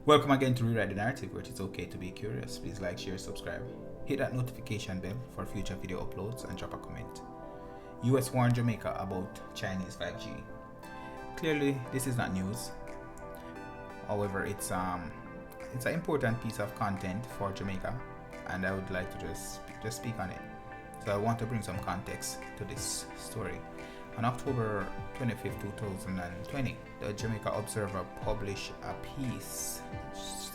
Welcome again to Rewrite the Narrative, where it's okay to be curious. Please like, share, subscribe. Hit that notification bell for future video uploads and drop a comment. US warned Jamaica about Chinese 5G. Clearly, this is not news. However, it's an important piece of content for Jamaica, and I would like to just speak on it. So I want to bring some context to this story. On October 25, 2020, the Jamaica Observer published a piece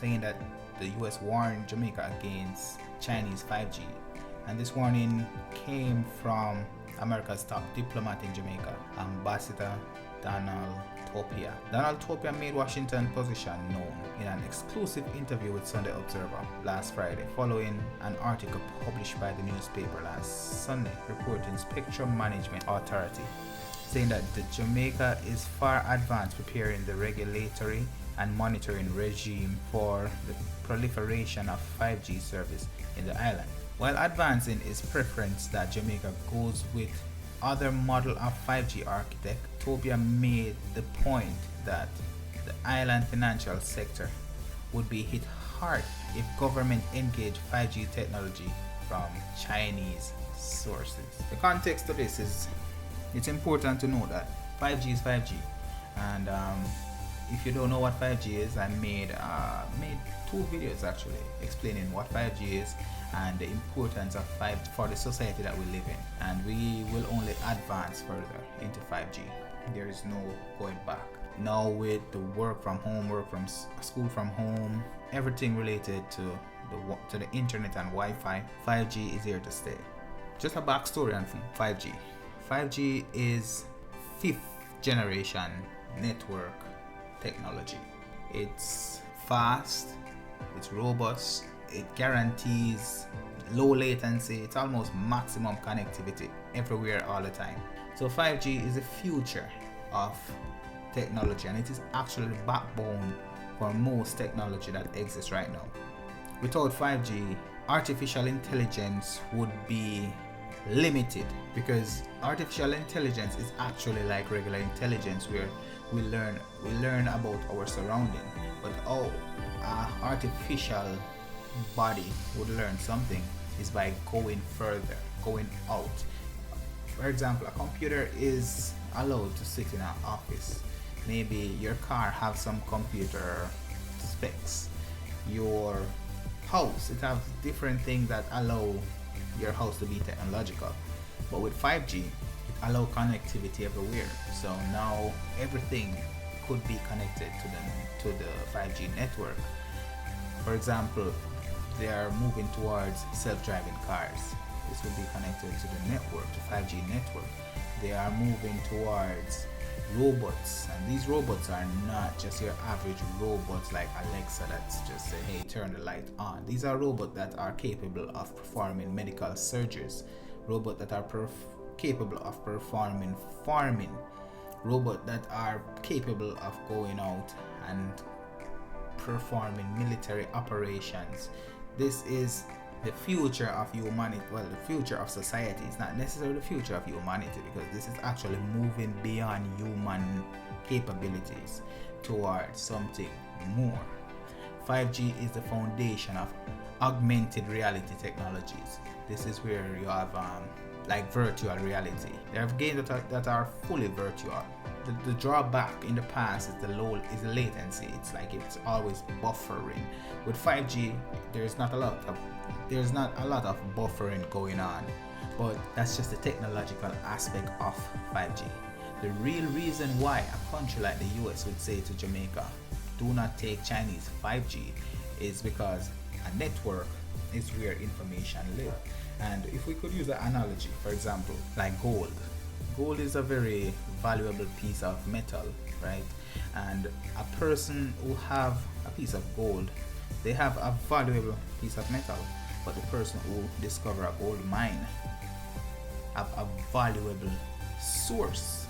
saying that the US warned Jamaica against Chinese 5G. And this warning came from America's top diplomat in Jamaica, Ambassador Donald Topia. Donald Topia made Washington's position known in an exclusive interview with Sunday Observer last Friday, following an article published by the newspaper last Sunday reporting Spectrum Management Authority, saying that the Jamaica is far advanced preparing the regulatory and monitoring regime for the proliferation of 5G service in the island. While advancing its preference that Jamaica goes with other model of 5G architect, Topia made the point that the island financial sector would be hit hard if government engaged 5G technology from Chinese sources. The context to this is, it's important to know that 5G is 5G, and if you don't know what 5G is, I made two videos actually explaining what 5G is and the importance of 5G for the society that we live in, and we will only advance further into 5G. There is no going back. Now with the work from home, work from school from home, everything related to the internet and Wi-Fi, 5G is here to stay. Just a backstory on 5G. 5G is 5th generation network technology. It's fast, it's robust, it guarantees low latency, it's almost maximum connectivity everywhere all the time. So 5G is the future of technology, and it is actually the backbone for most technology that exists right now. Without 5G, artificial intelligence would be limited, because artificial intelligence is actually like regular intelligence, where we learn about our surrounding, but how artificial body would learn something is by going further, going out. For example, a computer is allowed to sit in an office. Maybe your car have some computer specs. Your house, it has different things that allow your house to be technological. But with 5G, it allows connectivity everywhere. So now everything could be connected to the 5G network. For example, they are moving towards self-driving cars. This will be connected to the network, to 5G network. They are moving towards robots, and these robots are not just your average robots like Alexa that's just say, hey, turn the light on. These are robots that are capable of performing medical surgeries, robots that are capable of performing farming, robots that are capable of going out and performing military operations. This is the future of humanity, well, the future of society. It's not necessarily the future of humanity, because this is actually moving beyond human capabilities towards something more. 5G is the foundation of augmented reality technologies. This is where you have like virtual reality. There are games that are fully virtual. The drawback in the past is the latency. It's like it's always buffering. With 5G, there's not a lot of buffering going on, but that's just the technological aspect of 5G. The real reason why a country like the US would say to Jamaica, do not take Chinese 5G, is because a network is where information lives. And if we could use an analogy, for example, like gold. Gold is a very valuable piece of metal, right? And a person who have a piece of gold, they have a valuable piece of metal. But the person who discover a gold mine have a valuable source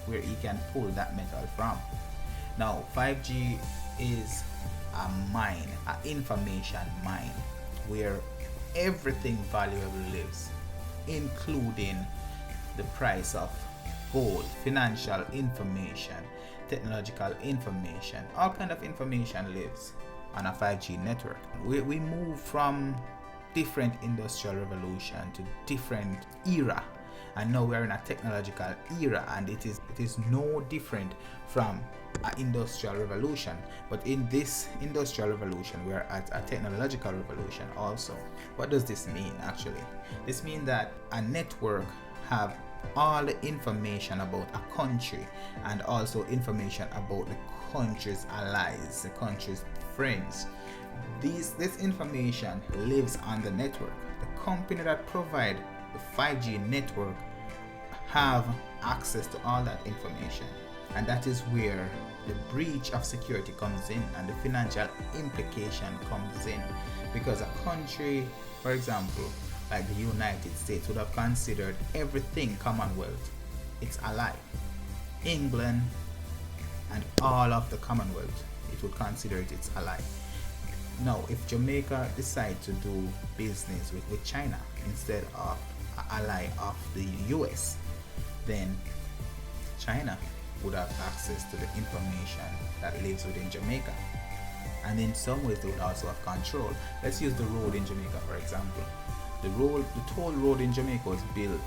where he can pull that metal from. Now 5G is a mine, an information mine, where everything valuable lives, including the price of gold, financial information, technological information, all kind of information lives. on a 5G network. We move from different industrial revolution to different era, and now we are in a technological era, and it is no different from an industrial revolution. But in this industrial revolution, we are at a technological revolution also. What does this mean actually? This means that a network have all the information about a country, and also information about the country's allies, the country's friends. This information lives on the network. The company that provide the 5G network have access to all that information, and that is where the breach of security comes in and the financial implication comes in, because a country, for example, like the United States, would have considered everything Commonwealth its ally. England and all of the Commonwealth, it would consider it its ally. Now, if Jamaica decide to do business with China instead of an ally of the US, then China would have access to the information that lives within Jamaica. And in some ways, they would also have control. Let's use the road in Jamaica, for example. The toll road in Jamaica was built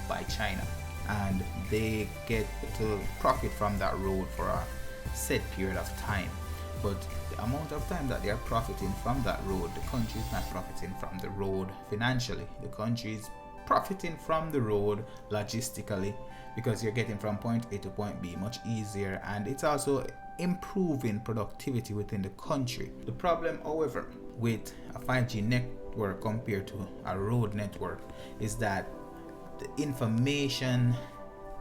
by China, and they get to profit from that road for a set period of time. But the amount of time that they are profiting from that road, the country is not profiting from the road financially. The country is profiting from the road logistically, because you're getting from point A to point B much easier, and it's also improving productivity within the country. The problem, however, with a 5G network compared to a road network is that the information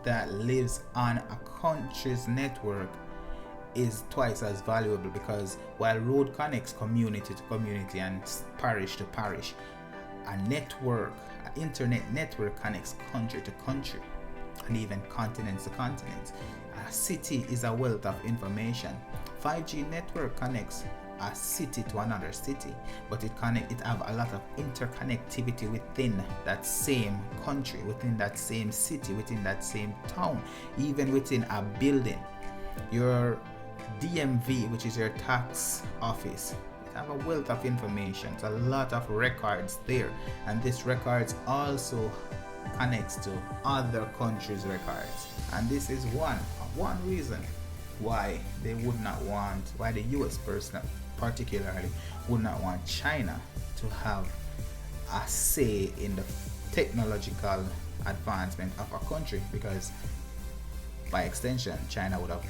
that lives on a country's network is twice as valuable, because while road connects community to community and parish to parish, an internet network connects country to country and even continents to continents. A city is a wealth of information. 5G network connects a city to another city, but it have a lot of interconnectivity within that same country, within that same city, within that same town, even within a building. Your DMV, which is your tax office, it have a wealth of information. It's a lot of records there, and this records also connects to other countries' records. And this is one reason why they would not want, why the US person particularly would not want China to have a say in the technological advancement of a country, because by extension China would have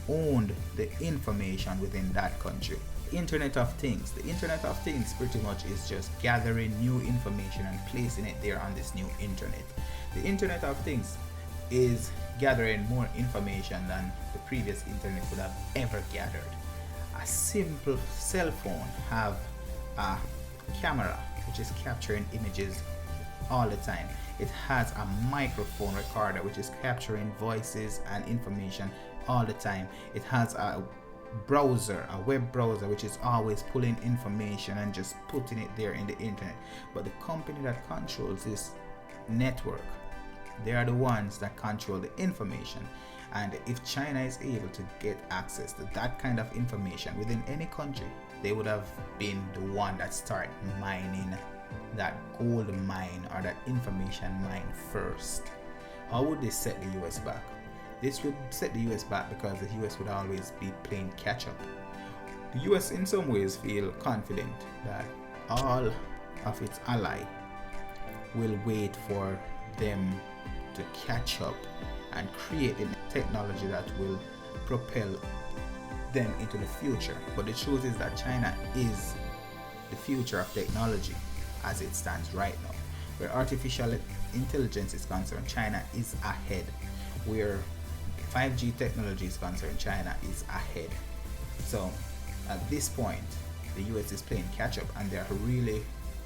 owned the information within that country. Internet of Things. The Internet of Things pretty much is just gathering new information and placing it there on this new internet. The Internet of Things is gathering more information than the previous internet would have ever gathered. A simple cell phone have a camera which is capturing images all the time. It has a microphone recorder which is capturing voices and information all the time. It has a browser, a web browser, which is always pulling information and just putting it there in the internet. But the company that controls this network, they are the ones that control the information. And if China is able to get access to that kind of information within any country, they would have been the one that started mining that gold mine or that information mine first. How would this set the US back? This would set the US back because the US would always be playing catch up. The US in some ways feel confident that all of its allies will wait for them to catch up and create a technology that will propel them into the future. But the truth is that China is the future of technology as it stands right now. Where artificial intelligence is concerned, China is ahead. Where 5G technology is concerned, China is ahead. So at this point, the US is playing catch up, and they're really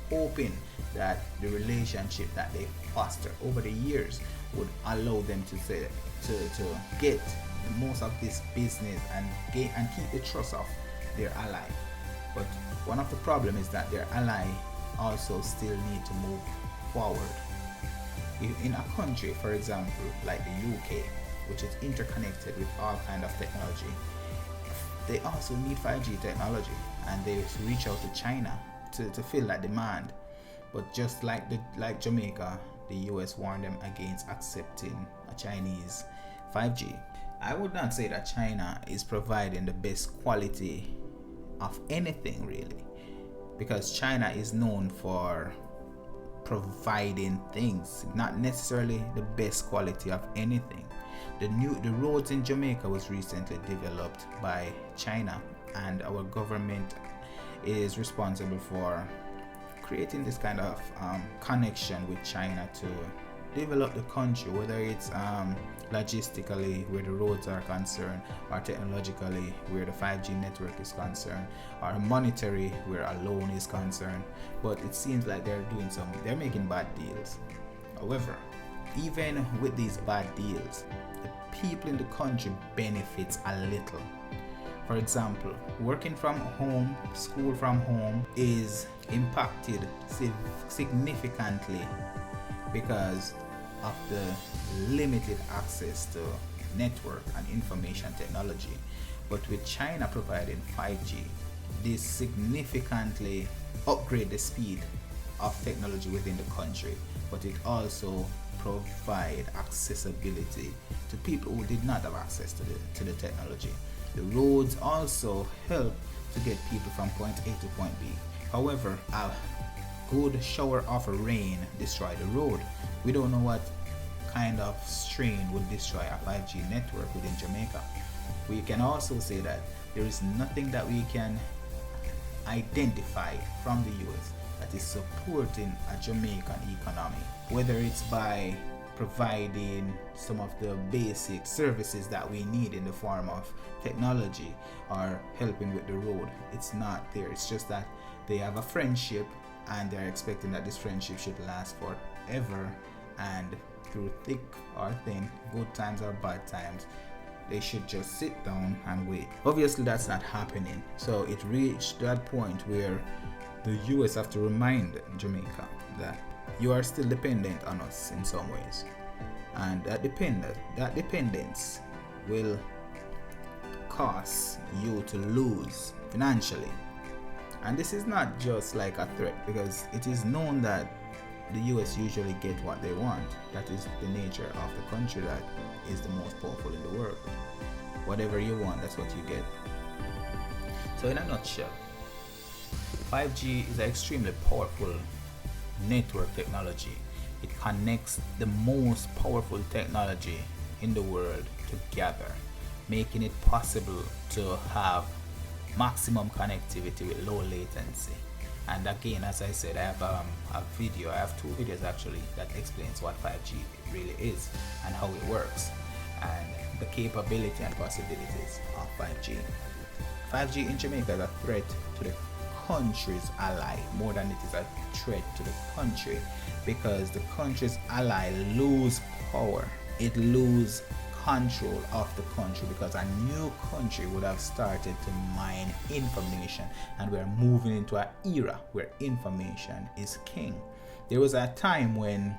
hoping that the relationship that they foster over the years would allow them to get most of this business and keep the trust of their ally. But one of the problems is that their ally also still need to move forward. In a country, for example, like the UK, which is interconnected with all kind of technology, they also need 5G technology, and they reach out to China to fill that demand. But just like Jamaica, the US warned them against accepting a Chinese 5G. I would not say that China is providing the best quality of anything really, because China is known for providing things, not necessarily the best quality of anything. The roads in Jamaica was recently developed by China, and our government is responsible for creating this kind of connection with China to develop the country, whether it's logistically where the roads are concerned, or technologically where the 5G network is concerned, or monetary where a loan is concerned. But it seems like they're making bad deals. However, even with these bad deals, the people in the country benefits a little. For example, working from home, school from home is impacted significantly because of the limited access to network and information technology. But with China providing 5G, this significantly upgrade the speed of technology within the country, but it also provide accessibility to people who did not have access to the technology. The roads also help to get people from point A to point B. However, a good shower of rain destroy the road. We don't know what kind of strain would destroy a 5G network within Jamaica. We can also say that there is nothing that we can identify from the US that is supporting a Jamaican economy, whether it's by providing some of the basic services that we need in the form of technology or helping with the road. It's not there. It's just that they have a friendship and they're expecting that this friendship should last forever, and through thick or thin, good times or bad times, they should just sit down and wait. Obviously that's not happening, so it reached that point where the US have to remind Jamaica that you are still dependent on us in some ways, and that dependence will cause you to lose financially. And this is not just like a threat, because it is known that the US usually get what they want. That is the nature of the country that is the most powerful in the world. Whatever you want, that's what you get. So in a nutshell, 5G is an extremely powerful network technology. It connects the most powerful technology in the world together, making it possible to have maximum connectivity with low latency. And again, as I said, I have I have two videos actually that explains what 5G really is and how it works and the capability and possibilities of 5G. 5G in Jamaica is a threat to the country's ally more than it is a threat to the country, because the country's ally lose power. It lose control of the country because a new country would have started to mine information, and we're moving into an era where information is king. There was a time when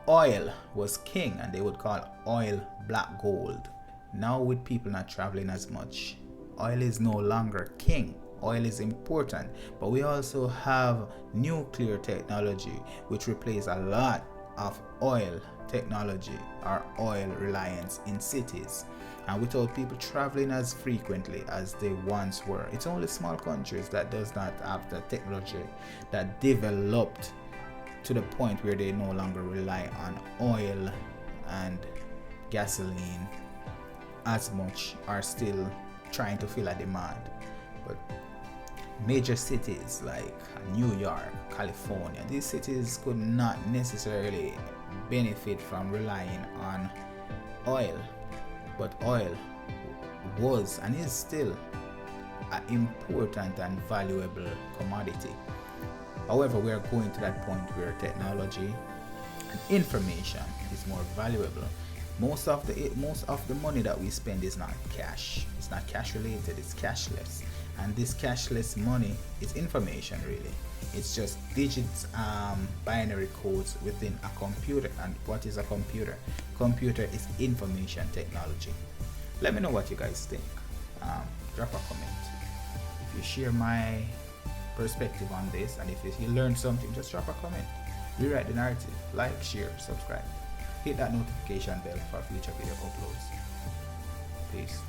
oil was king and they would call oil black gold. Now with people not traveling as much, oil is no longer king. Oil is important, but we also have nuclear technology which replaces a lot of oil technology or oil reliance in cities, and without people traveling as frequently as they once were. It's only small countries that does not have the technology that developed to the point where they no longer rely on oil and gasoline as much, are still trying to fill a demand. But major cities like New York, California, these cities could not necessarily benefit from relying on oil, but oil was and is still an important and valuable commodity. However, we are going to that point where technology and information is more valuable. Most of the money that we spend is not cash. It's not cash related, it's cashless. And this cashless money is information really. It's just digits, binary codes within a computer. And what is a computer? Computer is information technology. Let me know what you guys think. Drop a comment. If you share my perspective on this, and if you learned something, just drop a comment. Rewrite the narrative. Like, share, subscribe. Hit that notification bell for future video uploads. Peace.